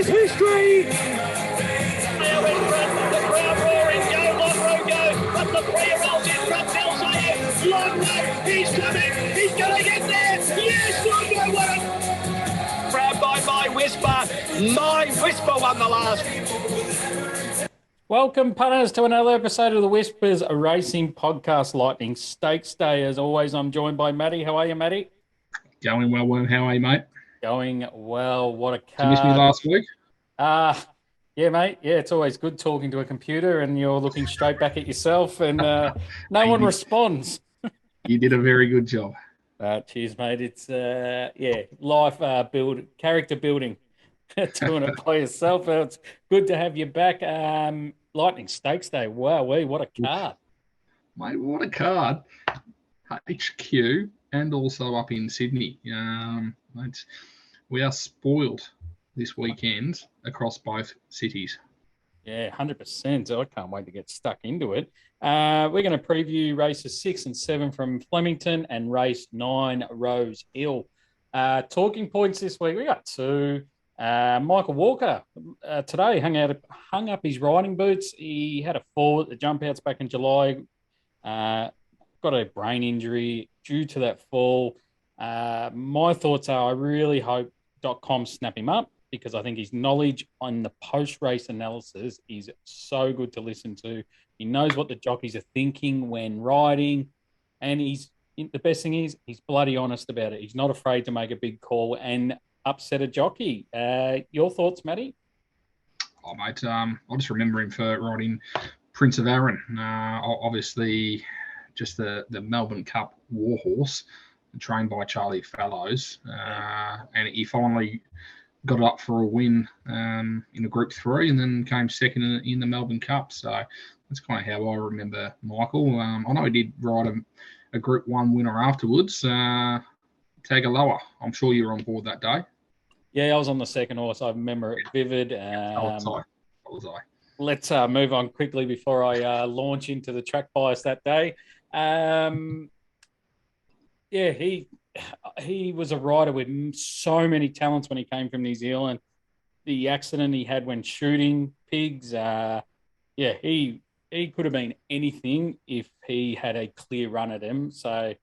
is history. Now in front, the crowd roaring, go, Lonro, go. But the 3-year-old in front, they'll say it. Lonro, he's coming, he's going to get there. Yes, Lonro won it. Proud by My Whisper. My Whisper won the last. Welcome, punters, to another episode of the Whispers Racing Podcast Lightning Stakes Day. As always, I'm joined by Matty. How are you, Matty? Going well, Worm. How are you, mate? Going well. What a card. Did you miss me last week? Yeah, mate. Yeah, it's always good talking to a computer and you're looking straight back at yourself and no one responds. You did a very good job. Cheers, mate. It's, life character building, doing it by yourself. It's good to have you back. Lightning Stakes Day. Wow, what a card. Mate, what a card. HQ and also up in Sydney. Mate, we are spoiled this weekend across both cities. Yeah, 100%. So I can't wait to get stuck into it. We're going to preview races 6 and 7 from Flemington and race 9 Roeshill. Talking points this week, we got 2. Michael Walker today hung up his riding boots. He had a fall at the jump outs back in July. Got a brain injury due to that fall. My thoughts are I really hope .com snap him up because I think his knowledge on the post-race analysis is so good to listen to. He knows what the jockeys are thinking when riding, and the best thing is he's bloody honest about it. He's not afraid to make a big call and upset a jockey. Your thoughts, Matty? Oh, mate, I just remember him for riding Prince of Arran. Obviously, just the Melbourne Cup warhorse, trained by Charlie Fallows. And he finally got up for a win in a Group 3 and then came second in the Melbourne Cup. So that's kind of how I remember Michael. I know he did ride a Group 1 winner afterwards. Tagaloa. I'm sure you were on board that day. Yeah, I was on the second horse. I remember it vivid. Was I. Let's move on quickly before I launch into the track bias that day. He was a rider with so many talents when he came from New Zealand. The accident he had when shooting pigs, he could have been anything if he had a clear run at him. So,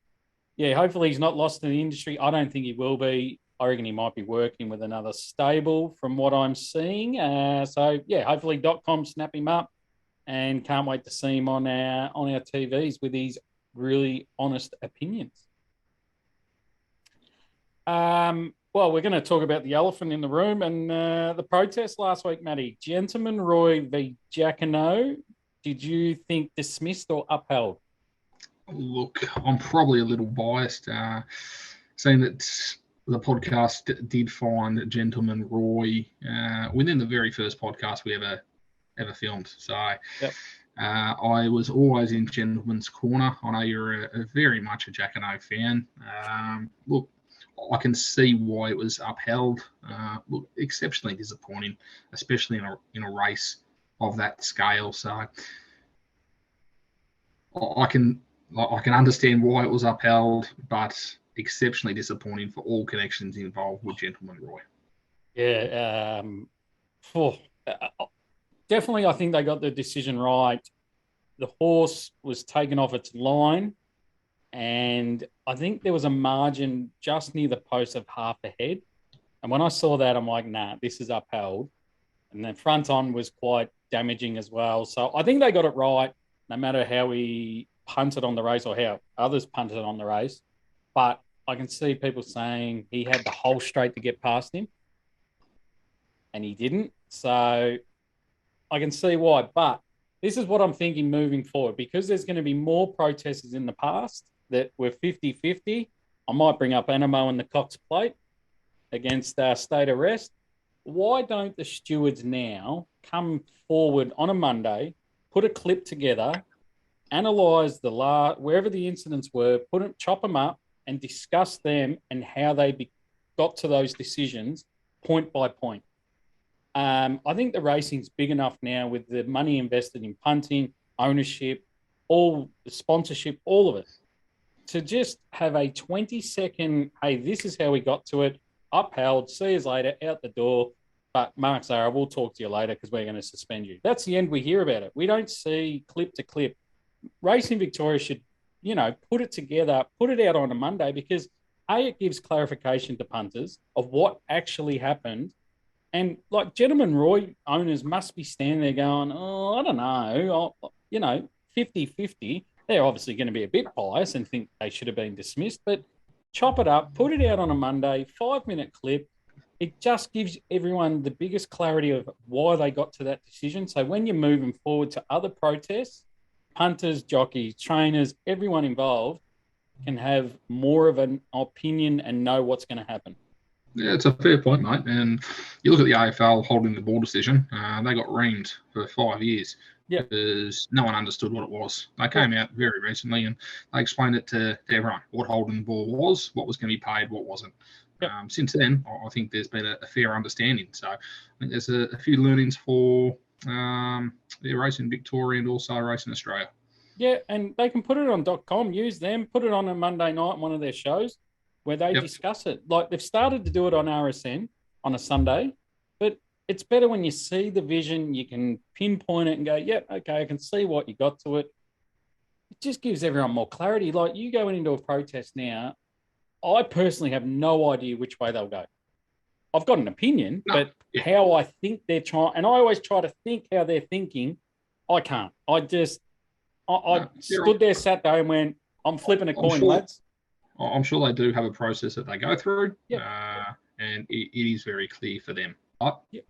yeah, hopefully he's not lost to the industry. I don't think he will be. I reckon he might be working with another stable from what I'm seeing. Hopefully .com snap him up and can't wait to see him on our TVs with his really honest opinions. We're going to talk about the elephant in the room and the protest last week, Matty. Gentleman Roy v. Jacquinot. Did you think dismissed or upheld? Look, I'm probably a little biased, seeing that the podcast did find Gentleman Roy within the very first podcast we ever filmed. So yep. I was always in Gentleman's Corner. I know you're very much a Jacquinot fan. Look, I can see why it was upheld. Look, exceptionally disappointing, especially in a race of that scale. So I can understand why it was upheld, but exceptionally disappointing for all connections involved with Gentleman Roy. Yeah, definitely I think they got the decision right. The horse was taken off its line, and I think there was a margin just near the post of half a head. And when I saw that, I'm like, nah, this is upheld. And then front on was quite damaging as well. So I think they got it right, no matter how he punted on the race or how others punted on the race. But I can see people saying he had the whole straight to get past him, and he didn't. So I can see why. But this is what I'm thinking moving forward, because there's going to be more protesters in the past that were 50-50. I might bring up Animo and the Cox Plate against state arrest. Why don't the stewards now come forward on a Monday, put a clip together, analyse wherever the incidents were, chop them up, and discuss them and how they got to those decisions point by point. I think the racing's big enough now with the money invested in punting, ownership, all the sponsorship, all of it, to just have a 20-second, hey, this is how we got to it, upheld, see you later, out the door. But Mark Zara, we'll talk to you later because we're going to suspend you. That's the end we hear about it. We don't see clip to clip. Racing Victoria should, put it together, put it out on a Monday because, A, it gives clarification to punters of what actually happened. And, Gentleman Roy owners must be standing there going, I don't know, 50-50. They're obviously going to be a bit biased and think they should have been dismissed. But chop it up, put it out on a Monday, 5-minute clip. It just gives everyone the biggest clarity of why they got to that decision. So when you're moving forward to other protests, punters, jockeys, trainers, everyone involved can have more of an opinion and know what's going to happen. Yeah, it's a fair point, mate. And you look at the AFL holding the ball decision. They got reamed for 5 years because no one understood what it was. They came out very recently and they explained it to everyone, what holding the ball was, what was going to be paid, what wasn't. Yep. Since then, I think there's been a fair understanding. So I think there's a few learnings for the Racing Victoria and also Racing Australia. Yeah, and they can put it on .com, use them, put it on a Monday night on one of their shows where they discuss it. They've started to do it on RSN on a Sunday, but it's better when you see the vision, you can pinpoint it and go, okay, I can see what you got to it. It just gives everyone more clarity. You going into a protest now, I personally have no idea which way they'll go. I've got an opinion, but how I think they're trying, and I always try to think how they're thinking, I can't. I stood there Saturday and went, I'm flipping a coin, lads. I'm sure they do have a process that they go through, and it is very clear for them. But I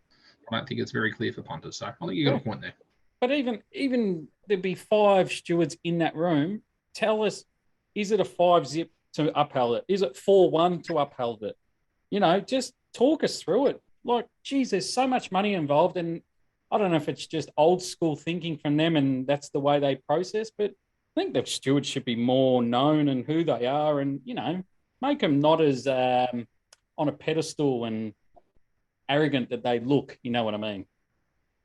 don't think it's very clear for punters, so I think you got a point there. But even there'd be 5 stewards in that room. Tell us, is it a 5-zip to uphold it? Is it 4-1 to uphold it? Just talk us through it. There's so much money involved, and I don't know if it's just old school thinking from them and that's the way they process, but I think the stewards should be more known and who they are and, make them not as on a pedestal and arrogant that they look, you know what I mean?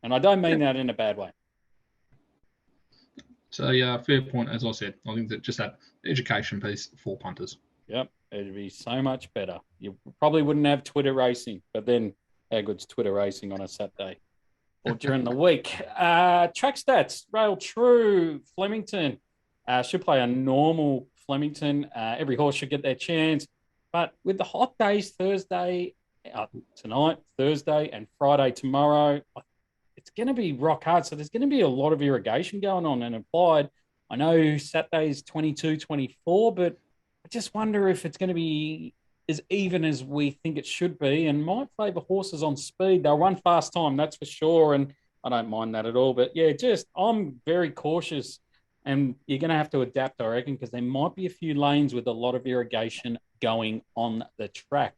And I don't mean that in a bad way. So, fair point, as I said. I think that just that education piece for punters. Yep, it'd be so much better. You probably wouldn't have Twitter racing, but then how good's Twitter racing on a Saturday or during the week? Track stats, Rail True, Flemington. Should play a normal Flemington. Every horse should get their chance. But with the hot days, Thursday tonight, Thursday, and Friday tomorrow, it's going to be rock hard. So there's going to be a lot of irrigation going on and applied. I know Saturday's 22, 24, but I just wonder if it's going to be as even as we think it should be and might favour horses on speed. They'll run fast time, that's for sure, and I don't mind that at all. But, I'm very cautious, and you're going to have to adapt, I reckon, because there might be a few lanes with a lot of irrigation going on the track.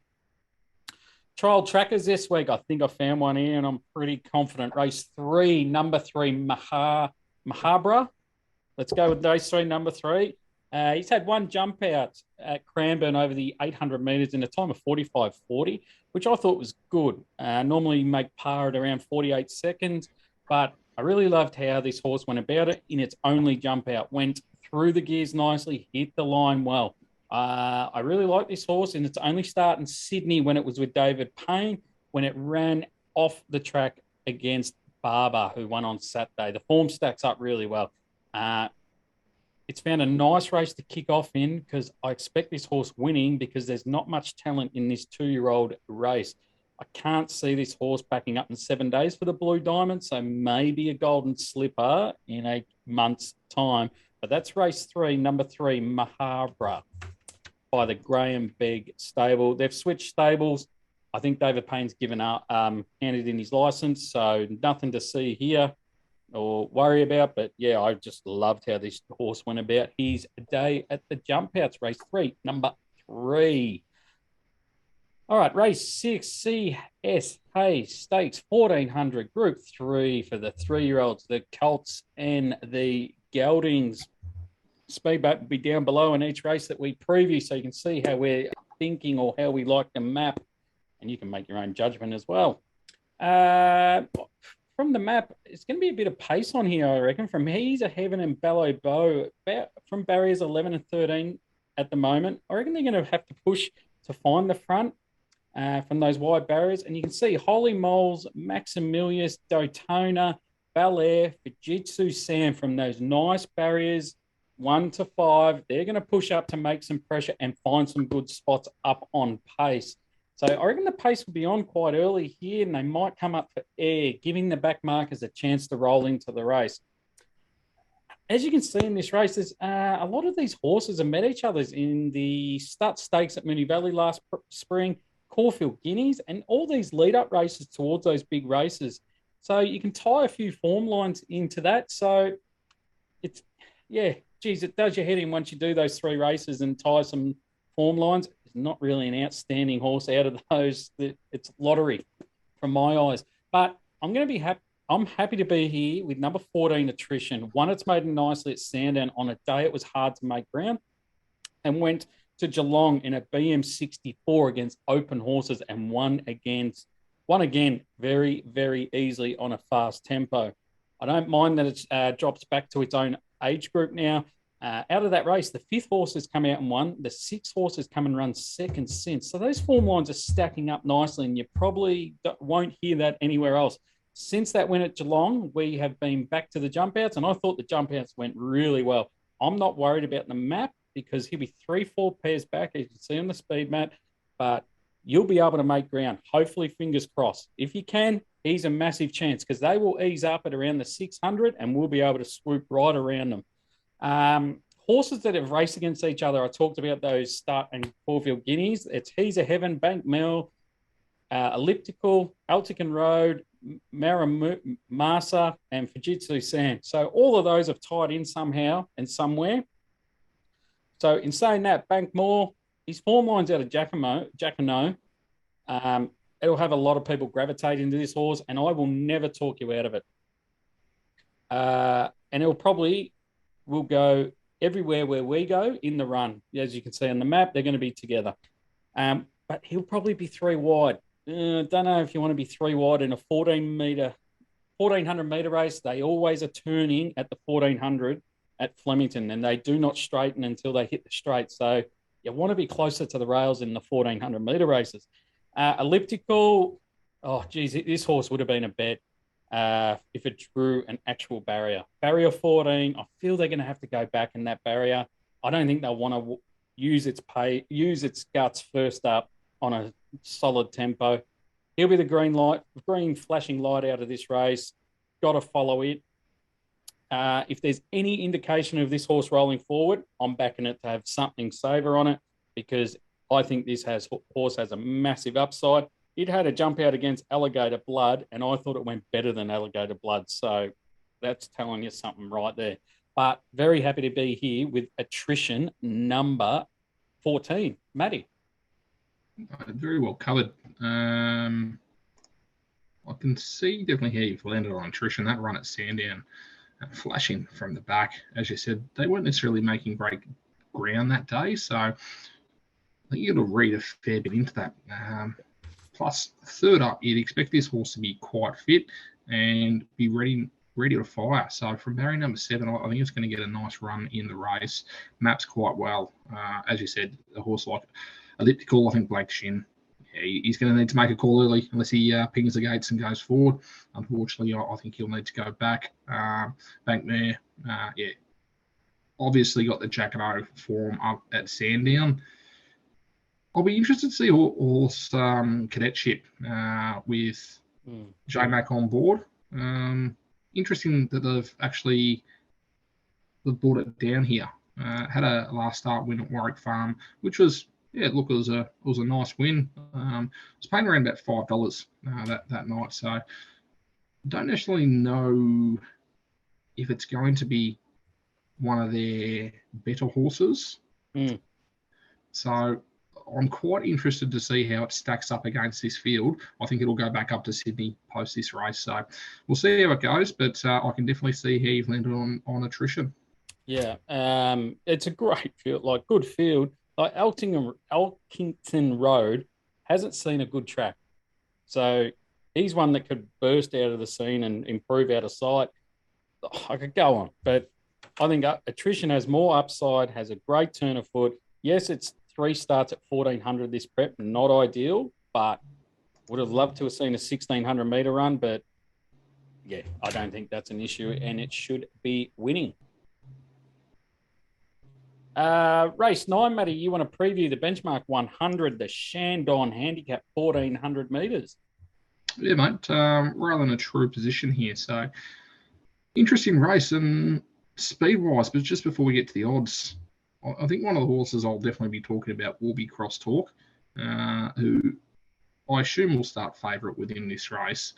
Trial trackers this week. I think I found one here, and I'm pretty confident. Race 3, number 3, Mahabra. Let's go with race 3, number 3. He's had one jump out at Cranbourne over the 800 metres in a time of 45.40, which I thought was good. Normally you make par at around 48 seconds, but I really loved how this horse went about it in its only jump out. Went through the gears nicely, hit the line well. I really like this horse, and its only start in Sydney when it was with David Payne, when it ran off the track against Barber, who won on Saturday. The form stacks up really well. It's found a nice race to kick off in because I expect this horse winning because there's not much talent in this 2-year-old race. I can't see this horse backing up in 7 days for the Blue Diamond, so maybe a golden slipper in a month's time. But that's race 3, number 3, Mahabra, by the Graham Begg stable. They've switched stables. I think David Payne's given up, handed in his license, so nothing to see here or worry about. But, I just loved how this horse went about his day at the jump outs. Race 3, number 3. All right, race 6, CS Hayes Stakes, 1400, Group 3 for the 3-year-olds, the Colts and the Geldings. Speed back will be down below in each race that we preview so you can see how we're thinking or how we like the map, and you can make your own judgment as well. From the map, it's going to be a bit of pace on here, I reckon. From He's a Heaven and Bellow Bow, from barriers 11 and 13 at the moment. I reckon they're going to have to push to find the front. from those wide barriers. And you can see Holy Moles, Maximilius, Daytona, Bel Air, Fujitsu Sam from those nice barriers, 1 to 5. They're going to push up to make some pressure and find some good spots up on pace. So I reckon the pace will be on quite early here, and they might come up for air, giving the back markers a chance to roll into the race. As you can see in this race, there's a lot of these horses have met each other in the Stut Stakes at Moonee Valley last spring, Caulfield Guineas, and all these lead-up races towards those big races. So you can tie a few form lines into that. So it's, yeah, geez, it does your head in once you do those 3 races and tie some form lines. It's not really an outstanding horse out of those. It's lottery from my eyes. But I'm going to be happy. I'm happy to be here with number 14, Attrition. Won its maiden nicely at Sandown on a day it was hard to make ground, and went to Geelong in a BM64 against open horses and won again very, very easily on a fast tempo. I don't mind that it drops back to its own age group now. Out of that race, the 5th horse has come out and won. The 6th horse has come and run second since. So those form lines are stacking up nicely, and you probably won't hear that anywhere else. Since that win at Geelong, we have been back to the jump outs, and I thought the jump outs went really well. I'm not worried about the map because he'll be 3-4 pairs back, as you can see on the speed map, but you'll be able to make ground. Hopefully, fingers crossed. If you can, he's a massive chance because they will ease up at around the 600 and we'll be able to swoop right around them. Horses that have raced against each other, I talked about those Start and Caulfield Guineas. It's He's a Heaven, Bank Mill, Elliptical, Altican Road, Maramasa, and Fujitsu Sam. So all of those have tied in somehow and somewhere. So in saying that, Bankmore, his form line's out of Jacamo. It'll have a lot of people gravitate into this horse, and I will never talk you out of it. And will go everywhere where we go in the run. As you can see on the map, they're going to be together. But he'll probably be 3 wide. Don't know if you want to be 3 wide in a 1400-metre race. They always are turning at the 1400 at Flemington, and they do not straighten until they hit the straight. So you want to be closer to the rails in the 1400-metre races. Elliptical, this horse would have been a bet if it drew an actual barrier. Barrier 14, I feel they're going to have to go back in that barrier. I don't think they'll want to use its guts first up on a solid tempo. He'll be the green flashing light out of this race. Got to follow it. If there's any indication of this horse rolling forward, I'm backing it to have something saver on it because I think this horse has a massive upside. It had a jump out against Alligator Blood, and I thought it went better than Alligator Blood. So that's telling you something right there. But very happy to be here with Attrition number 14. Matty. Very well covered. I can see definitely how you've landed on Attrition. That run at Sandown, flashing from the back, as you said, they weren't necessarily making great ground that day. So I think you've got to read a fair bit into that. Plus, third up, you'd expect this horse to be quite fit and be ready to fire. So from barrier number 7, I think it's going to get a nice run in the race. Maps quite well. As you said, a horse like Elliptical, I think Blake Shin, he's going to need to make a call early unless he pings the gates and goes forward. Unfortunately, I think he'll need to go back. Bankmare, obviously got the Jacamo form up at Sandown. I'll be interested to see horse cadetship with J-Mac on board. Interesting that they've brought it down here. Had a last start win at Warwick Farm, which was, it was a nice win. I was paying around about $5 that night, so I don't necessarily know if it's going to be one of their better horses. So I'm quite interested to see how it stacks up against this field. I think it'll go back up to Sydney post this race. So we'll see how it goes, but I can definitely see how you've landed on Attrition. Yeah, it's a great field, good field. Like Elkington Road hasn't seen a good track. So he's one that could burst out of the scene and improve out of sight. I could go on, but I think Attrition has more upside, has a great turn of foot. Yes, it's 3 starts at 1400 this prep, not ideal, but would have loved to have seen a 1,600 metre run. But yeah, I don't think that's an issue, and it should be winning. Race 9, Matty, you want to preview the benchmark 100, the Shandon Handicap 1,400 metres? Yeah, mate. Rather than a true position here. So, interesting race and speed-wise, but just before we get to the odds, I think one of the horses I'll definitely be talking about will be Cross Talk, who I assume will start favourite within this race.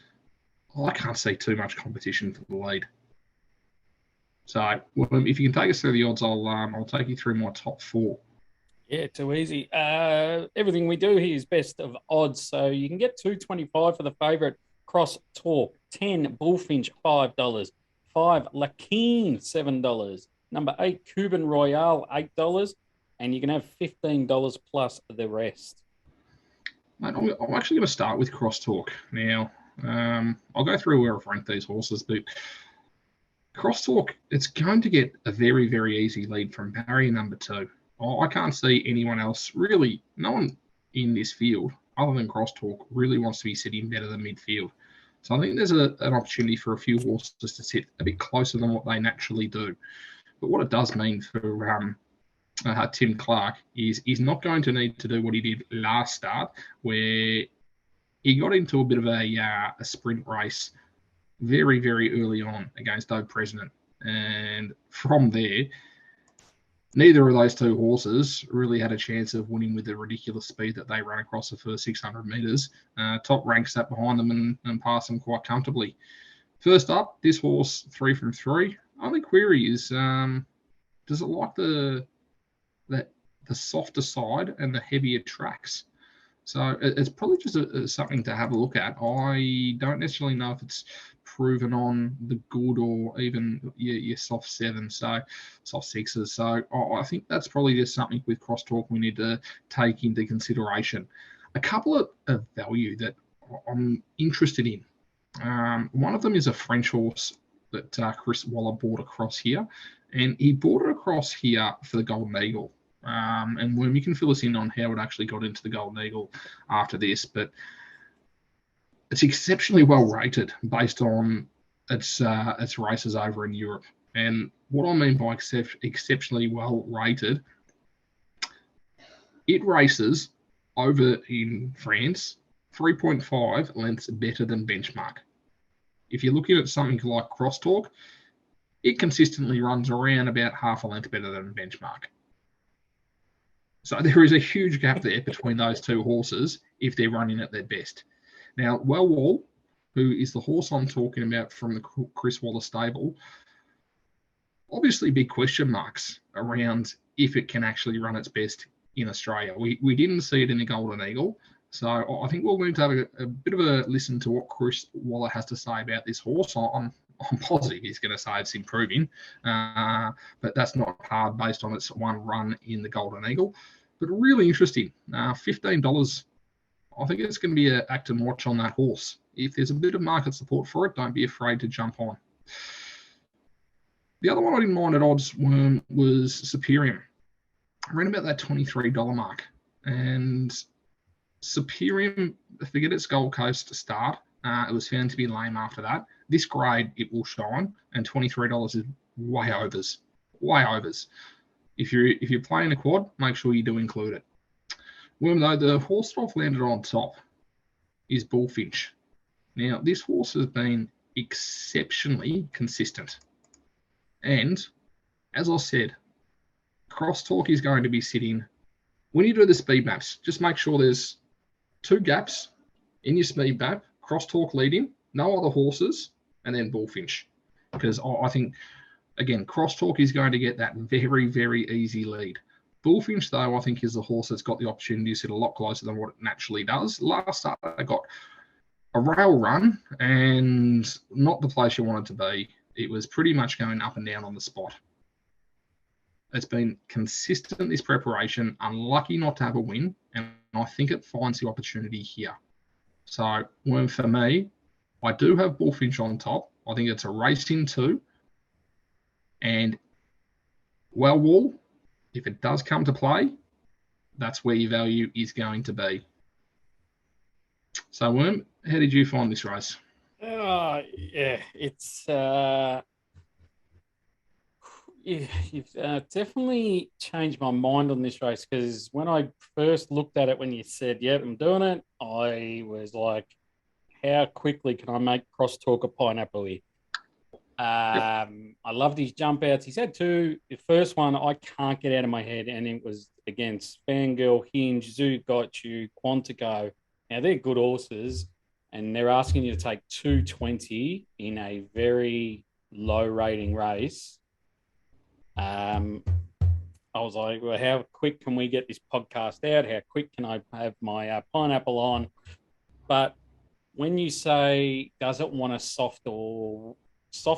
I can't see too much competition for the lead. So, if you can take us through the odds, I'll take you through my top 4. Yeah, too easy. Everything we do here is best of odds. So you can get 225 for the favourite Cross Talk, 10 Bullfinch, $5, 5 Lakeen, $7, number 8 Cuban Royale, $8, and you can have $15 plus the rest. Mate, I'm actually going to start with Cross Talk now. I'll go through where I've ranked these horses, but Cross Talk, it's going to get a very, very easy lead from barrier number 2. I can't see anyone else, really, no one in this field, other than Cross Talk, really wants to be sitting better than midfield. So I think there's an opportunity for a few horses to sit a bit closer than what they naturally do. But what it does mean for Tim Clark is he's not going to need to do what he did last start, where he got into a bit of a sprint race very, very early on against Doe President. And from there, neither of those two horses really had a chance of winning with the ridiculous speed that they ran across the first 600 metres. Top Rank sat behind them and passed them quite comfortably. First up, this horse, 3 from 3. Only query is, does it like the softer side and the heavier tracks? So it's probably just something to have a look at. I don't necessarily know if it's proven on the good or even your soft 7, so soft 6s. So I think that's probably just something with Cross Talk we need to take into consideration. A couple of value that I'm interested in. One of them is a French horse that Chris Waller bought across here, and he bought it across here for the Golden Eagle. And Worm, you can fill us in on how it actually got into the Golden Eagle after this, but it's exceptionally well rated based on its races over in Europe. And what I mean by exceptionally well rated, it races over in France 3.5 lengths better than benchmark. If you're looking at something like Cross Talk, it consistently runs around about half a length better than benchmark. So there is a huge gap there between those two horses if they're running at their best. Now, Well Wall, who is the horse I'm talking about from the Chris Waller stable, obviously big question marks around if it can actually run its best in Australia. We didn't see it in the Golden Eagle, so I think we'll need to have a bit of a listen to what Chris Waller has to say about this horse. I'm positive he's going to say it's improving, but that's not hard based on its one run in the Golden Eagle. But really interesting, $15. I think it's going to be an act and watch on that horse. If there's a bit of market support for it, don't be afraid to jump on. The other one I didn't mind at odds was Superior. Around about that $23 mark. And Superior, forget its Gold Coast start. It was found to be lame after that. This grade, it will shine, and $23 is way overs. Way overs. If you're playing a quad, make sure you do include it. Well, though, the horse I've landed on top is Bullfinch. Now, this horse has been exceptionally consistent. And, as I said, Cross Talk is going to be sitting. When you do the speed maps, just make sure there's 2 gaps in your speed map, Cross Talk leading, no other horses, and then Bullfinch. Because I think, again, Cross Talk is going to get that very, very easy lead. Bullfinch, though, I think is the horse that's got the opportunity to sit a lot closer than what it naturally does. Last start, I got a rail run and not the place you want it to be. It was pretty much going up and down on the spot. It's been consistent, this preparation, unlucky not to have a win, and I think it finds the opportunity here. So, for me, I do have Bullfinch on top. I think it's a race in 2. And Well Wall, if it does come to play, that's where your value is going to be. So, Worm, how did you find this race? Yeah, it's you've definitely changed my mind on this race, because when I first looked at it, when you said, "Yep, I'm doing it," I was like, "How quickly can I make Crosstalk a pineapple here?" I loved his jump outs. He's had two. The first one I can't get out of my head, and it was against Fangirl, Hinge, Zoo Got You, Quantico. Now they're good horses, and they're asking you to take 220 in a very low rating race. I was like, well, how quick can we get this podcast out? How quick can I have my pineapple on? But when you say, does it want a soft or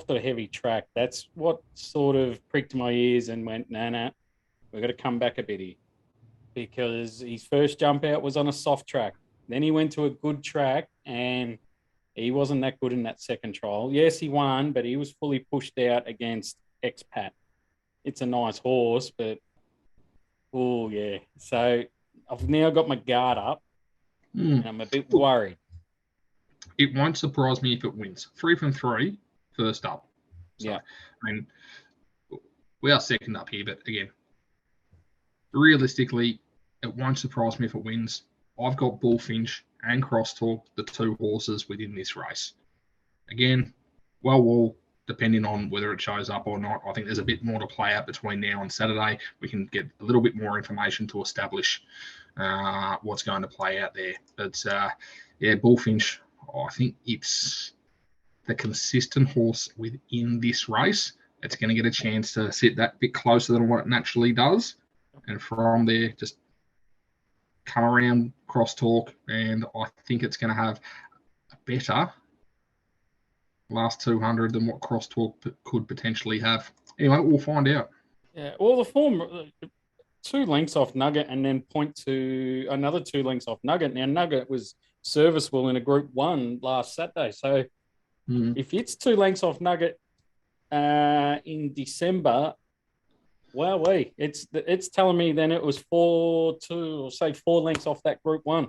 heavy track, that's what sort of pricked my ears and went, nah, we've got to come back a bit here, because his first jump out was on a soft track. Then he went to a good track, and he wasn't that good in that second trial. Yes, he won, but he was fully pushed out against Expat. It's a nice horse, but oh yeah. So I've now got my guard up, and I'm a bit worried. It won't surprise me if it wins. 3 from 3, first up. So, yeah. I mean, we are second up here, but again, realistically, it won't surprise me if it wins. I've got Bullfinch and Crosstalk, the two horses within this race. Again, well, depending on whether it shows up or not, I think there's a bit more to play out between now and Saturday. We can get a little bit more information to establish what's going to play out there. But yeah, Bullfinch, I think it's the consistent horse within this race. It's going to get a chance to sit that bit closer than what it naturally does. And from there, just come around Crosstalk, and I think it's going to have a better last 200 than what Crosstalk could potentially have. Anyway, we'll find out. Yeah, well, the form 2 lengths off Nugget, and then point to another 2 lengths off Nugget. Now, Nugget was serviceable in a Group 1 last Saturday. So if it's 2 lengths off Nugget in December, well, it's telling me then it was 4 lengths off that Group 1.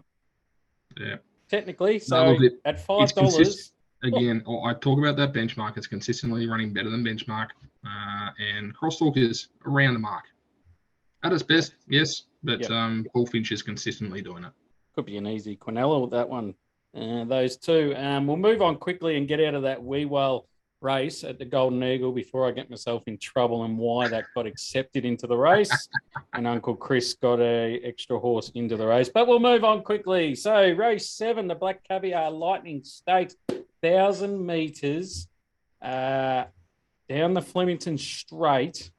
Yeah. Technically. So at $5. Again, I talk about that benchmark. It's consistently running better than benchmark. And Crosstalk is around the mark. At its best, yes, but Bullfinch is consistently doing it. Could be an easy Quinella with that one. Those two. We'll move on quickly and get out of that Weewell race at the Golden Eagle before I get myself in trouble and why that got accepted into the race. And Uncle Chris got a extra horse into the race. But we'll move on quickly. So race 7, the Black Caviar Lightning Stakes, 1,000 metres down the Flemington Straight.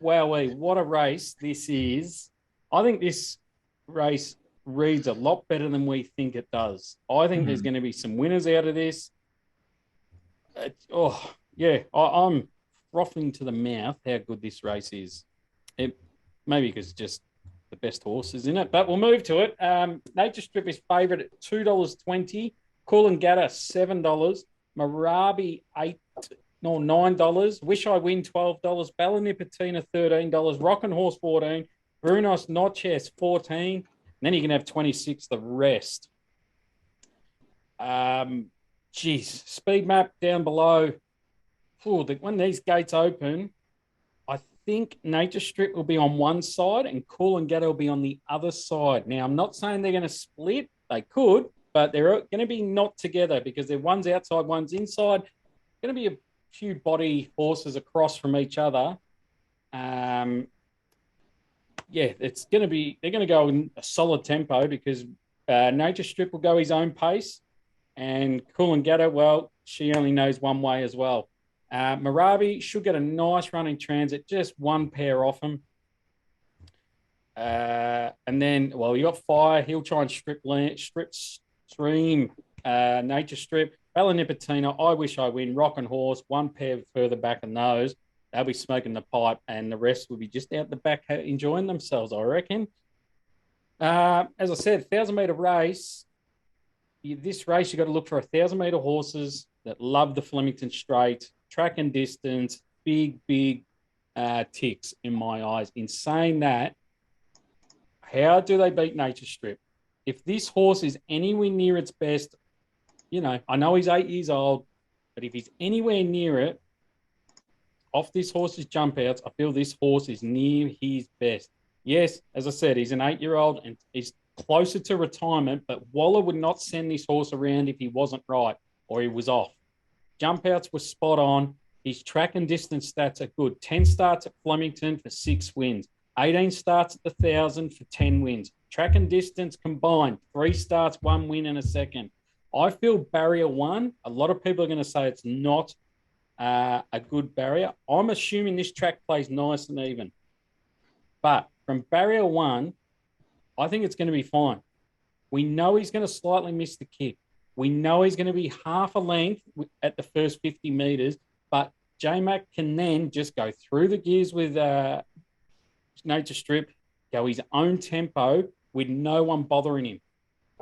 Wowee, what a race this is. I think this race reads a lot better than we think it does. I think there's going to be some winners out of this. I'm frothing to the mouth how good this race is. Maybe because just the best horses in it, but we'll move to it. Nature Strip is favourite at $2.20. Coolangatta $7. Marabi $9. Wish I Win $12. Ballanipatina $13. Rockin' Horse $14. Brunos Notches $14. And then you can have 26 the rest. Speed map down below. When these gates open, I think Nature Strip will be on one side and Coolangatta will be on the other side. Now, I'm not saying they're going to split. They could, but they're going to be not together because they're one's outside, one's inside. Going to be a few body horses across from each other. It's going to be, they're going to go in a solid tempo because Nature Strip will go his own pace and Coolangatta, well, she only knows one way as well. Marabi should get a nice running transit, just one pair off him. And then, you got Fire. He'll try and strip stream Nature Strip. Ballanipatina, I Wish I Win. Rockin' Horse, one pair further back than those. They'll be smoking the pipe, and the rest will be just out the back enjoying themselves, I reckon. As I said, 1,000-metre race. This race, you've got to look for 1,000-metre horses that love the Flemington Straight, track and distance, big ticks in my eyes. In saying that, how do they beat Nature Strip? If this horse is anywhere near its best, I know he's 8 years old, but if he's anywhere near it, off this horse's jump outs, I feel this horse is near his best. Yes, as I said, he's an 8-year-old and he's closer to retirement, but Waller would not send this horse around if he wasn't right or he was off. Jump outs were spot on. His track and distance stats are good. 10 starts at Flemington for 6 wins. 18 starts at the 1,000 for 10 wins. Track and distance combined, 3 starts, 1 win and a second. I feel barrier 1, a lot of people are going to say it's not a good barrier. I'm assuming this track plays nice and even. But from barrier 1, I think it's going to be fine. We know he's going to slightly miss the kick. We know he's going to be half a length at the first 50 metres, but J-Mac can then just go through the gears with Nature Strip, go his own tempo with no one bothering him.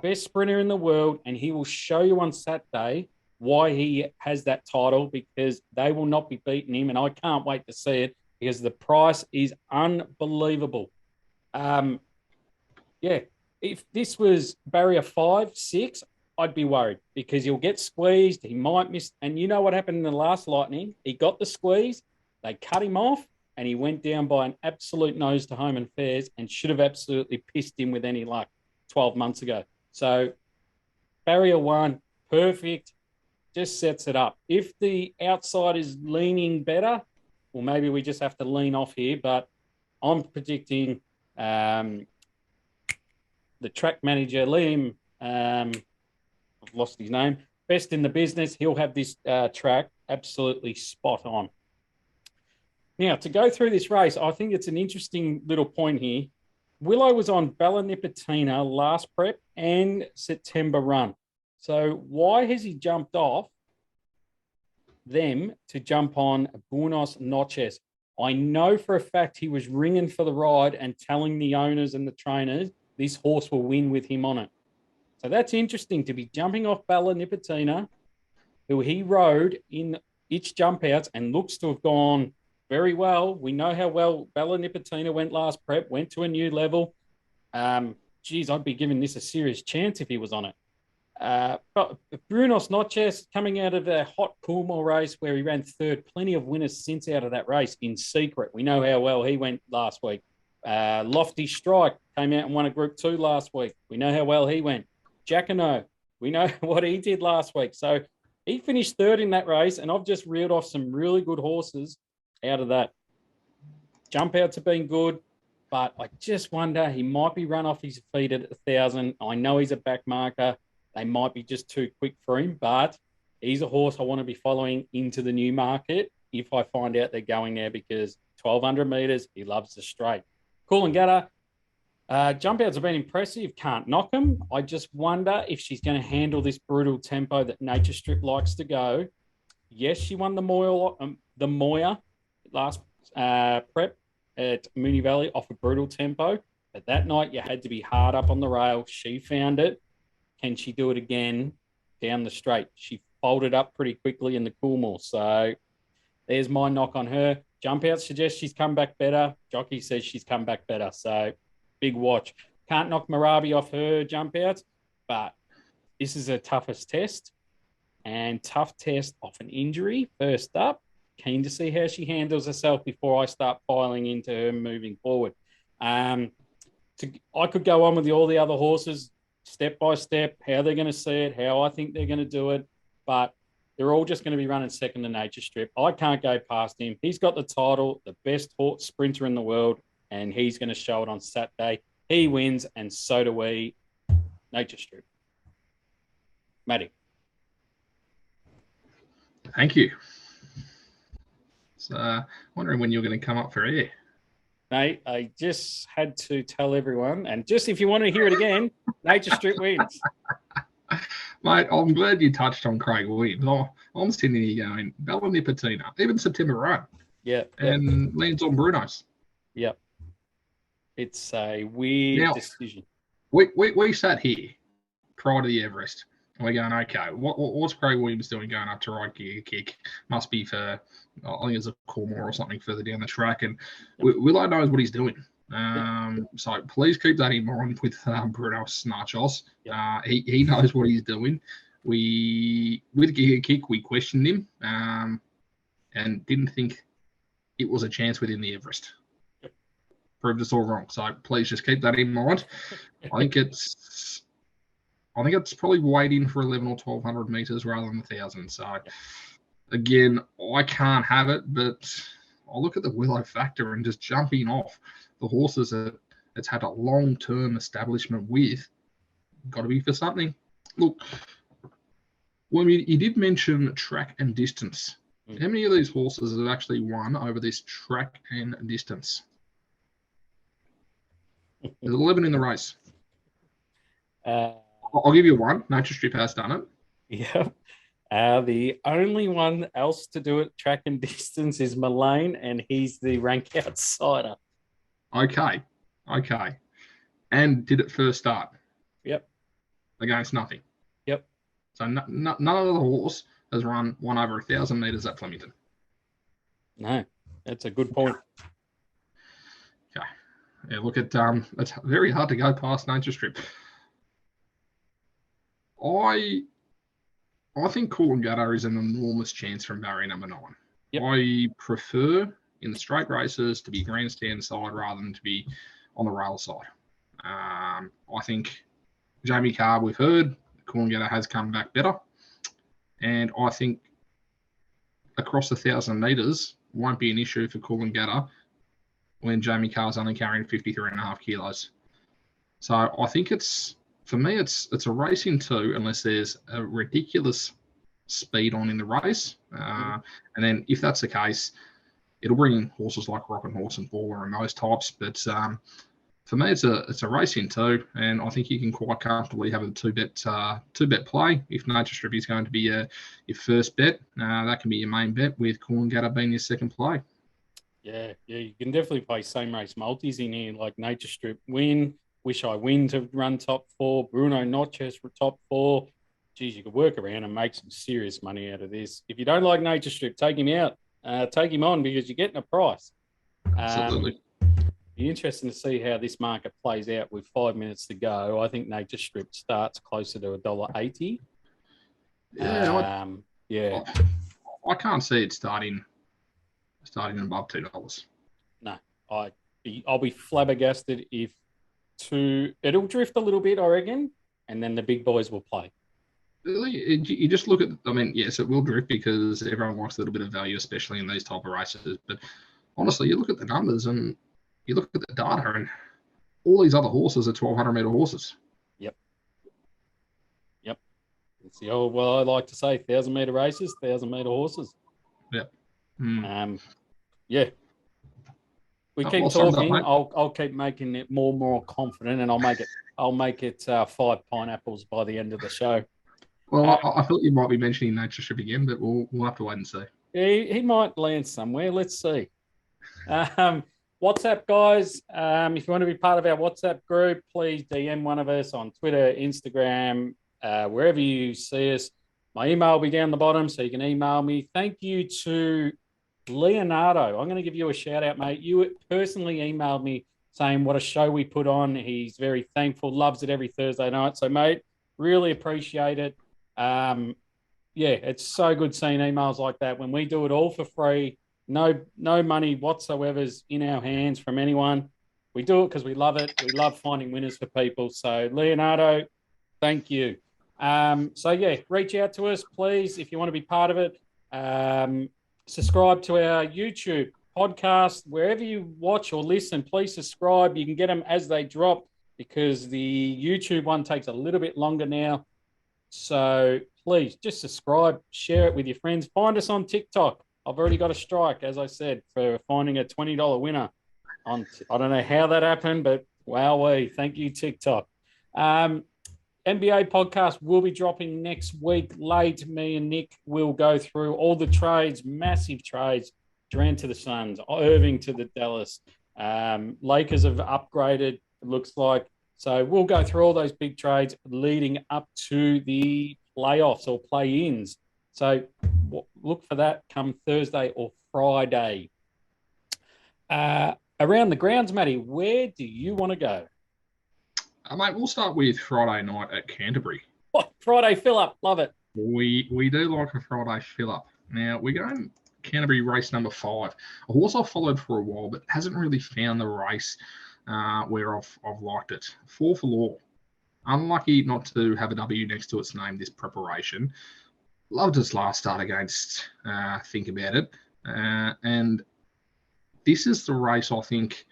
Best sprinter in the world, and he will show you on Saturday why he has that title, because they will not be beating him, and I can't wait to see it because the price is unbelievable. If this was barrier 5, 6, I'd be worried because he'll get squeezed. He might miss. And you know what happened in the last Lightning? He got the squeeze. They cut him off and he went down by an absolute nose to home and fares and should have absolutely pissed him with any luck 12 months ago. So barrier 1, perfect, just sets it up. If the outside is leaning better, well, maybe we just have to lean off here, but I'm predicting the track manager, Liam, I've lost his name, best in the business. He'll have this track absolutely spot on. Now, to go through this race, I think it's an interesting little point here. Willow was on Bella Nipotina last prep and September run. So why has he jumped off them to jump on Buenos Noches? I know for a fact he was ringing for the ride and telling the owners and the trainers this horse will win with him on it. So that's interesting to be jumping off Bella Nipotina, who he rode in its jump outs and looks to have gone very well. We know how well Bella Nipotina went last prep, went to a new level. I'd be giving this a serious chance if he was on it. But Buenos Noches coming out of a hot Coolmore race where he ran third, plenty of winners since out of that race in secret. We know how well he went last week. Lofty Strike came out and won a Group 2 last week. We know how well he went. Jacquino, we know what he did last week. So he finished third in that race, and I've just reeled off some really good horses out of that. Jump outs have been good, but I just wonder, he might be run off his feet at 1,000. I know he's a back marker. They might be just too quick for him, but he's a horse I want to be following into the new market if I find out they're going there, because 1,200 metres, he loves the straight. Coolangatta, jump outs have been impressive. Can't knock them. I just wonder if she's going to handle this brutal tempo that Nature Strip likes to go. Yes, she won the Moya last prep at Moonee Valley off a brutal tempo, but that night you had to be hard up on the rail. She found it. Can she do it again down the straight? She folded up pretty quickly in the Coolmore. So there's my knock on her. Jump out suggests she's come back better. Jockey says she's come back better. So big watch. Can't knock Marabi off her jump outs, but this is her toughest test, and tough test off an injury first up. Keen to see how she handles herself before I start piling into her moving forward. I could go on with all the other horses step by step, how they're going to see it, how I think they're going to do it, but they're all just going to be running second to Nature Strip. I can't go past him. He's got the title, the best horse sprinter in the world, and he's going to show it on Saturday. He wins, and so do we. Nature Strip. Matty. Thank you. So, wondering when you're going to come up for air. Mate, I just had to tell everyone, and just if you want to hear it again, Nature Strip wins. Mate, I'm glad you touched on Craig Williams. I'm sitting here going, Bella Nipotina, even September run. Yeah. And lands on Bruno's. Yep. It's a weird decision. We sat here prior to the Everest, and we're going, okay, what's Craig Williams doing going up to ride Gear Kick? Must be for, I think it's a Coolmore or something further down the track. And Willow knows what he's doing. So please keep that in mind with Bruno Snarchos. Yep. He knows what he's doing. With Giga Kick, we questioned him and didn't think it was a chance within the Everest. Yep. Proved us all wrong. So please just keep that in mind. I think it's probably waiting for 11 or 1200 meters rather than 1,000. So again, I can't have it, but I look at the Willow factor and just jumping off the horses that it's had a long-term establishment with. Got to be for something. Look, well, you did mention track and distance. How many of these horses have actually won over this track and distance? There's 11 in the race. I'll give you one. Nature Strip has done it. Yeah. The only one else to do it track and distance is Mullane, and he's the rank outsider. Okay. And did it first start? Yep. Against nothing. Yep. So none of the horse has won over 1,000 meters at Flemington. No, that's a good point. Okay. Yeah, look at it's very hard to go past Nature Strip. I think Coolangatta is an enormous chance from barrier number 9. Yep. I prefer in the straight races to be grandstand side rather than to be on the rail side. I think Jamie Carr, we've heard, Coolangatta has come back better. And I think across 1,000 metres won't be an issue for Coolangatta when Jamie Carr's only carrying 53.5 kilos. So I think for me, it's a race in 2 unless there's a ridiculous speed on in the race. And then if that's the case, it'll bring in horses like Rockin' Horse and Baller and those types. But for me, it's a race in 2, and I think you can quite comfortably have a two bet play. If Nature Strip is going to be your first bet, that can be your main bet, with Coolangatta being your second play. Yeah, you can definitely play same race multis in here, like Nature Strip win, Wish I Win to run top 4, Bruno Notches for top 4. Geez, you could work around and make some serious money out of this. If you don't like Nature Strip, take him out. Take him on because you're getting a price. Absolutely. Be interesting to see how this market plays out with 5 minutes to go. I think Nature Strip starts closer to $1.80. Yeah, I can't see it starting above $2. No, I'll be flabbergasted if it'll drift a little bit, I reckon, and then the big boys will play. Really? You just look at, yes, it will drift because everyone likes a little bit of value, especially in these type of races. But honestly, you look at the numbers and you look at the data, and all these other horses are 1,200 metre horses. Yep. It's the old, I like to say, 1,000 metre races, 1,000 metre horses. Yep. Yeah. We keep talking. I'll keep making it more and more confident, and I'll make it 5 pineapples by the end of the show. Well, I thought you might be mentioning Nature Strip again, but we'll have to wait and see. He might land somewhere. Let's see. WhatsApp, guys. If you want to be part of our WhatsApp group, please DM one of us on Twitter, Instagram, wherever you see us. My email will be down the bottom, so you can email me. Thank you to Leonardo. I'm going to give you a shout out, mate. You personally emailed me saying what a show we put on. He's very thankful, loves it every Thursday night. So, mate, really appreciate it. It's so good seeing emails like that when we do it all for free. No money whatsoever is in our hands from anyone. We do it because we love it. We love finding winners for people. So, Leonardo, thank you. Reach out to us, please, if you want to be part of it. Subscribe to our YouTube podcast. Wherever you watch or listen, please subscribe. You can get them as they drop because the YouTube one takes a little bit longer now. So please just subscribe, share it with your friends. Find us on TikTok. I've already got a strike, as I said, for finding a $20 winner. I don't know how that happened, but wowee. Thank you, TikTok. NBA podcast will be dropping next week late. Me and Nick will go through all the trades, massive trades. Durant to the Suns, Irving to the Dallas. Lakers have upgraded, it looks like. So we'll go through all those big trades leading up to the playoffs or play-ins. So look for that come Thursday or Friday. Around the grounds, Matty, where do you want to go? Mate, we'll start with Friday night at Canterbury. Oh, Friday fill up. Love it. We do like a Friday fill up. Now we're going Canterbury race number 5. A horse I've followed for a while, but hasn't really found the race where I've liked it. 4 for Law. Unlucky not to have a W next to its name this preparation. Loved its last start against Think About It. And this is the race I think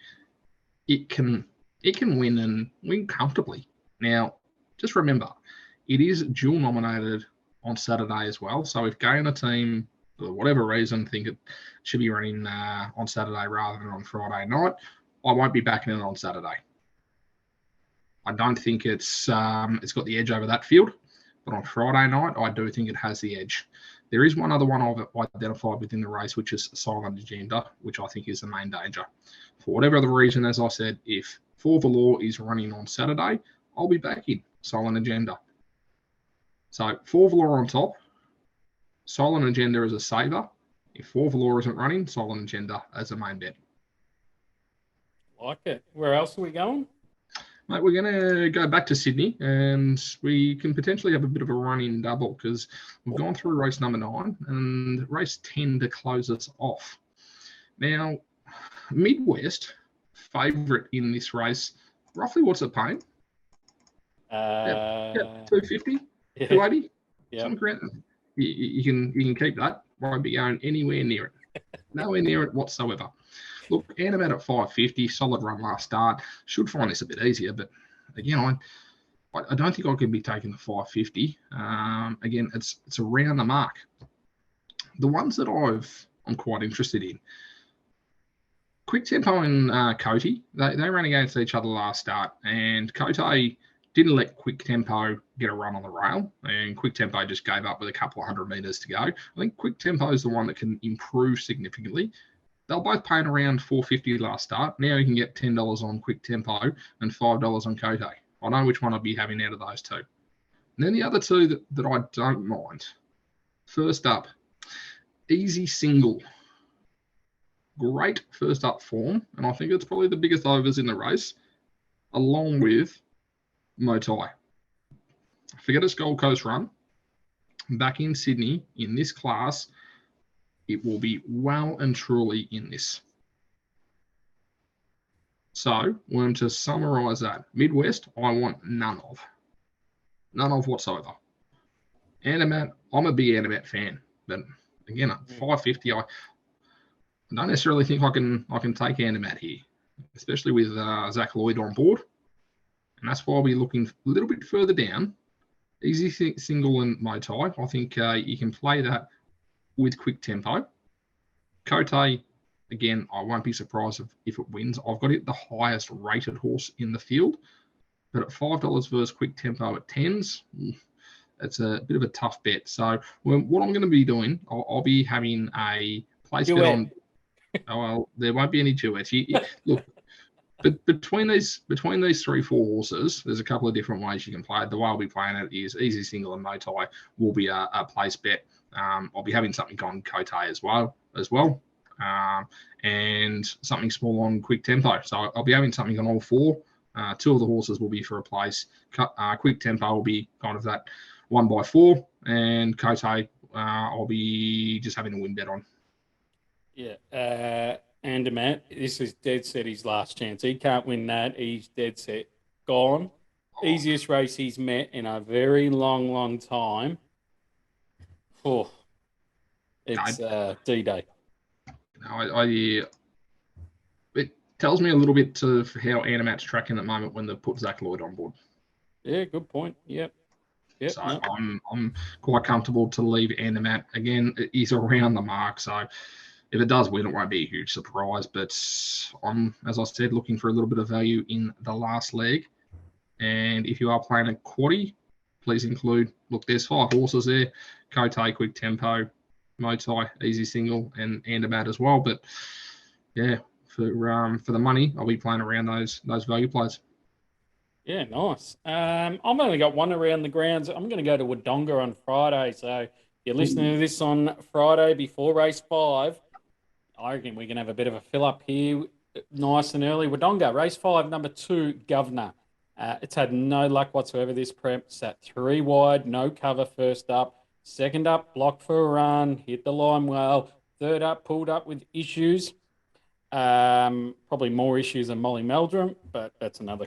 it can win and win comfortably. Now, just remember, it is dual nominated on Saturday as well. So if Gay and the team, for whatever reason, think it should be running on Saturday rather than on Friday night, I won't be backing it on Saturday. I don't think it's got the edge over that field, but on Friday night, I do think it has the edge. There is one other one I've identified within the race, which is Silent Agenda, which I think is the main danger. For whatever other reason, as I said, if 4 for Law is running on Saturday, I'll be backing Silent Agenda. So 4 for Law on top, Silent Agenda as a saver. If 4 for Law isn't running, Silent Agenda as a main bet. Like it. Where else are we going? Mate, we're going to go back to Sydney and we can potentially have a bit of a run-in double because we've gone through race number 9 and race 10 to close us off. Now, Midwest, favourite in this race, roughly what's it paying? 250, 280. Yeah. You can keep that. Won't be going anywhere near it. Nowhere near it whatsoever. Look, Animat at 550, solid run last start. Should find this a bit easier, but again, I don't think I could be taking the 550. Again, it's around the mark. The ones that I'm quite interested in. Quick Tempo and Cote, they ran against each other last start, and Cote didn't let Quick Tempo get a run on the rail, and Quick Tempo just gave up with a couple of 100 metres to go. I think Quick Tempo is the one that can improve significantly. They're both paying around $4.50 last start. Now you can get $10 on Quick Tempo and $5 on Cote. I know which one I'd be having out of those two. And then the other two that I don't mind. First up, Easy Single. Great first up form, and I think it's probably the biggest overs in the race, along with Motai. Forget its Gold Coast run. Back in Sydney, in this class, it will be well and truly in this. So, we're to summarise that. Midwest, I want none of. None of whatsoever. Animat, I'm a big Animat fan, but again, at 550, I don't necessarily think I can take Animat here, especially with Zach Lloyd on board. And that's why I'll be looking a little bit further down. Easy Single and Motai. I think you can play that with Quick Tempo. Cote, again, I won't be surprised if it wins. I've got it the highest rated horse in the field, but at $5 versus Quick Tempo at 10s, it's a bit of a tough bet. So what I'm going to be doing, I'll be having a place bet on. Oh, well, there won't be any duets. Look, but between these 3-4 horses, there's a couple of different ways you can play it. The way I'll be playing it is Easy Single and Motai will be a place bet. I'll be having something on Cote as well, and something small on Quick Tempo. So I'll be having something on all 4. 2 of the horses will be for a place. Quick Tempo will be kind of that 1x4, and Cote I'll be just having a win bet on. Yeah, and Matt, this is dead set his last chance. He can't win that. He's dead set. Gone. Easiest race he's met in a very long, long time. Oh, it's D-Day. It tells me a little bit of how Animat's tracking at the moment when they put Zach Lloyd on board. Yeah, good point. Yep. So I'm quite comfortable to leave Animat. Again, he's around the mark, so if it does win, it won't be a huge surprise. But I'm, as I said, looking for a little bit of value in the last leg. And if you are playing a quaddie, please include, look, there's 5 horses there. Cote, Quick Tempo, Motai, Easy Single, and Animat as well. But yeah, for the money, I'll be playing around those value plays. Yeah, nice. I've only got one around the grounds. I'm going to go to Wodonga on Friday. So if you're listening to this on Friday before race 5, I reckon we can have a bit of a fill-up here. nice and early. Wodonga, race 5, number 2, Governor. It's had no luck whatsoever this prep. Sat 3 wide, no cover first up. Second up, blocked for a run, hit the line well. Third up, pulled up with issues. Probably more issues than Molly Meldrum, but that's another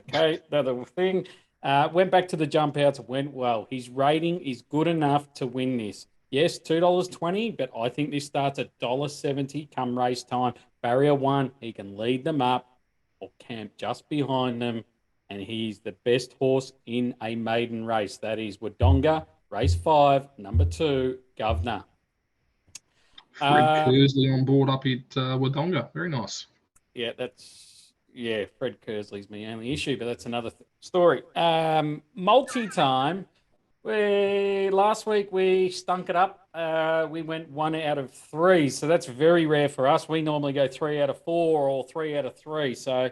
thing. Went back to the jump outs, went well. His rating is good enough to win this. Yes, $2.20, but I think this starts at $1.70 come race time. Barrier 1, he can lead them up or camp just behind them, and he's the best horse in a maiden race. That is Wodonga, race 5, number 2, Governor. Fred Kersley on board up at Wodonga. Very nice. Yeah, Fred Kersley's my only issue, but that's another story. Multi-time. Last week we stunk it up. We went 1 out of 3, so that's very rare for us. We normally go 3 out of 4 or 3 out of 3. So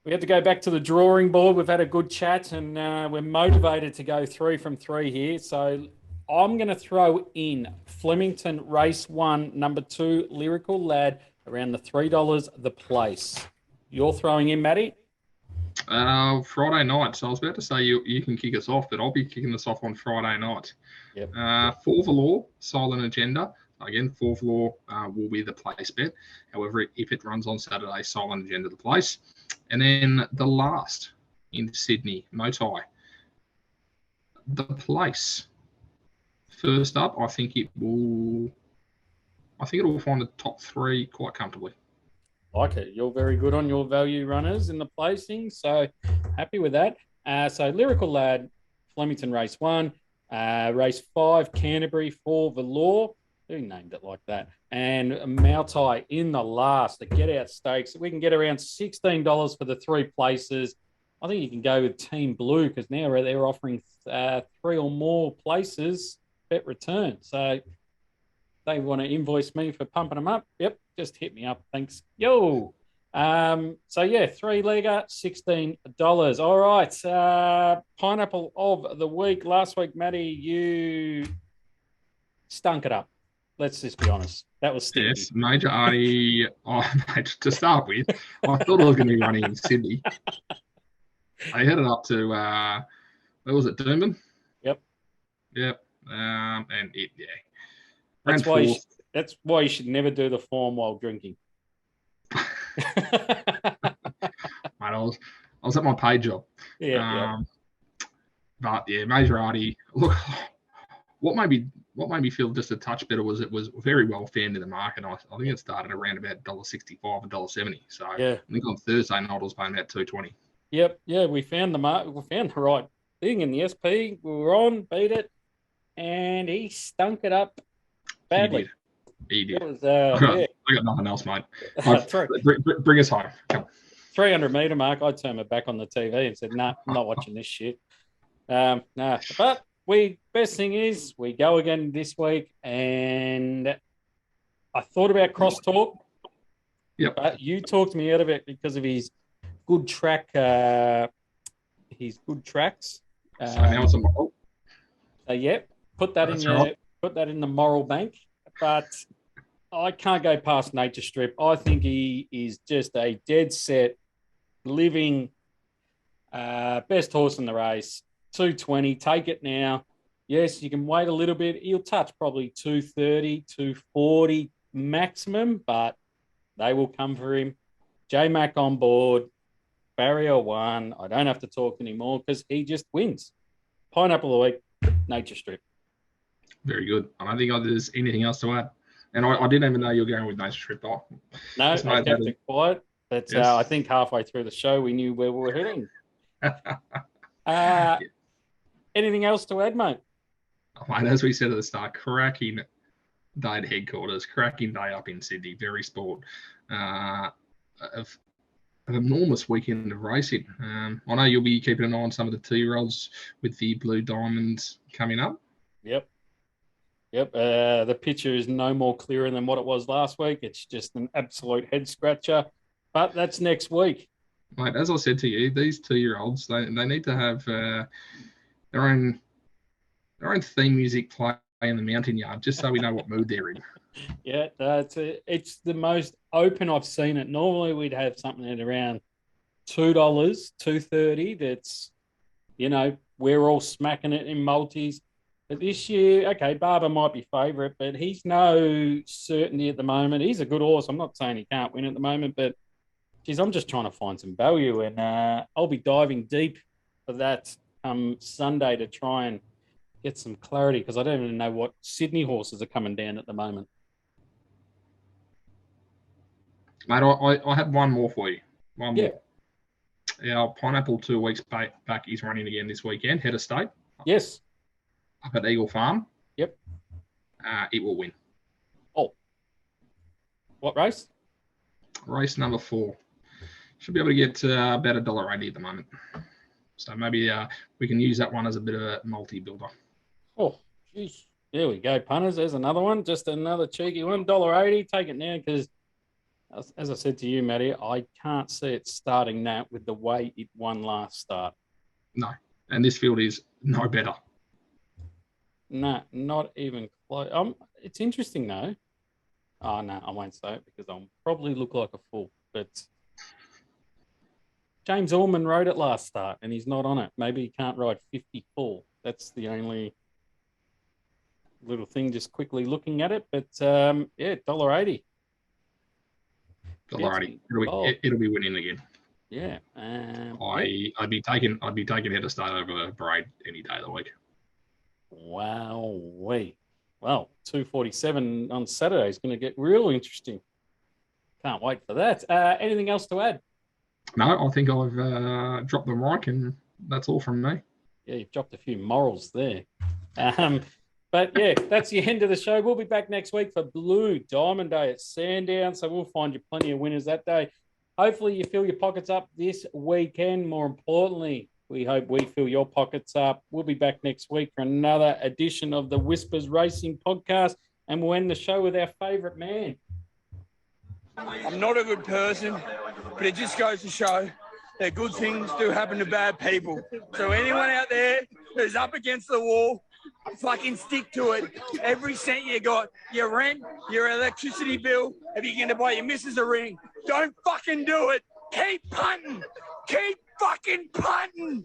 we had to go back to the drawing board. We've had a good chat, and we're motivated to go 3 from 3 here. So I'm going to throw in Flemington race 1, number 2, Lyrical Lad, around the $3 the place. You're throwing in, Matty? Friday night. So I was about to say you can kick us off, but I'll be kicking us off on Friday night. Yep. 4 Valor, Silent Agenda. Again, 4 Valor will be the place bet. However, if it runs on Saturday, Silent Agenda the place. And then the last in Sydney, Motai. The place. First up, I think it will find the top 3 quite comfortably. Like it. You're very good on your value runners in the placing, so happy with that. So Lyrical Lad, Flemington race 1, race 5, Canterbury, 4 Valor. Who named it like that? And Mautai in the last, the get out stakes. We can get around $16 for the 3 places. I think you can go with Team Blue because now they're offering 3 or more places bet return. So they want to invoice me for pumping them up. Yep, just hit me up. Thanks. Yo. So yeah, 3-legger, $16. All right. Pineapple of the week. Last week, Matty, you stunk it up. Let's just be honest. That was stinky. Yes, Major Artie. Mate, to start with, I thought I was going to be running in Sydney. I headed up to where was it, Doomben? Yep. And it, yeah. That's why you should never do the form while drinking. Mate, I was at my pay job. Yeah. But yeah, Major Artie. Look, what made me feel just a touch better was it was very well fanned in the market. I think it started around about $1.65 and $1.70. So yeah. I think on Thursday night I was paying about $2.20. Yep. Yeah, we found the right thing in the SP. We were on, beat it, and he stunk it up badly. He did. It was, I got nothing else, mate. Bring us home. Come. 300-meter mark. I turned my back on the TV and said, "Nah, I'm not watching this shit." Nah. But best thing is we go again this week, and I thought about crosstalk. Yep. But you talked me out of it because of his good track. His good tracks. So now it's a moral. So yeah, put that in the moral bank. But I can't go past Nature Strip. I think he is just a dead set, living best horse in the race. 220, take it now. Yes, you can wait a little bit. He'll touch probably 230, 240 maximum, but they will come for him. J-Mac on board, barrier 1. I don't have to talk anymore because he just wins. Pineapple of the week, Nature Strip. Very good. I don't think there's anything else to add. And I didn't even know you were going with Nature Strip. No, I kept it quiet. But yes. I think halfway through the show, we knew where we were heading. Anything else to add, mate? Mate, as we said at the start, cracking day at headquarters, cracking day up in Sydney, very sport. Of an enormous weekend of racing. I know you'll be keeping an eye on some of the 2-year-olds with the Blue Diamonds coming up. Yep. The picture is no more clearer than what it was last week. It's just an absolute head scratcher. But that's next week. Mate, as I said to you, these 2-year-olds, they need to have their own theme music play in the mountain yard, just so we know what mood they're in. Yeah, it's the most open I've seen it, normally we'd have something at around $2, $2.30. That's, we're all smacking it in multis. But this year, okay, Barber might be favourite, but he's no certainty at the moment. He's a good horse. I'm not saying he can't win at the moment, but geez, I'm just trying to find some value, and I'll be diving deep for that Sunday to try and get some clarity, because I don't even know what Sydney horses are coming down at the moment. Mate, I had one more for you. One more. Our Pineapple 2 weeks back is running again this weekend, Head of State. Yes. Up at Eagle Farm. Yep. It will win. Oh. What race? Race number 4. Should be able to get about $1.80 at the moment. So maybe we can use that one as a bit of a multi-builder. Oh, geez. There we go, punters. There's another one. Just another cheeky one. $1.80. Take it now, because as I said to you, Matty, I can't see it starting that with the way it won last start. No. And this field is no better. No, not even close. It's interesting, though. Oh, no, I won't say it because I'll probably look like a fool. But James Allman rode it last start, and he's not on it. Maybe he can't ride 54. That's the only little thing, just quickly looking at it. But, yeah, $1.80. $1.80. It'll be winning again. Yeah. I'd be taking Head of State over Parade any day of the week. Wow. Well, 247 on Saturday is going to get real interesting. Can't wait for that. Anything else to add? No, I think I've dropped the mic, and that's all from me. Yeah, you've dropped a few morals there. But yeah, that's the end of the show. We'll be back next week for Blue Diamond Day at Sandown. So we'll find you plenty of winners that day. Hopefully you fill your pockets up this weekend. More importantly, we hope we fill your pockets up. We'll be back next week for another edition of the Whispers Racing Podcast. And we'll end the show with our favourite man. I'm not a good person, but it just goes to show that good things do happen to bad people. So anyone out there who's up against the wall, fucking stick to it. Every cent you got, your rent, your electricity bill, if you're going to buy your missus a ring, don't fucking do it. Keep punting. Keep fucking punting.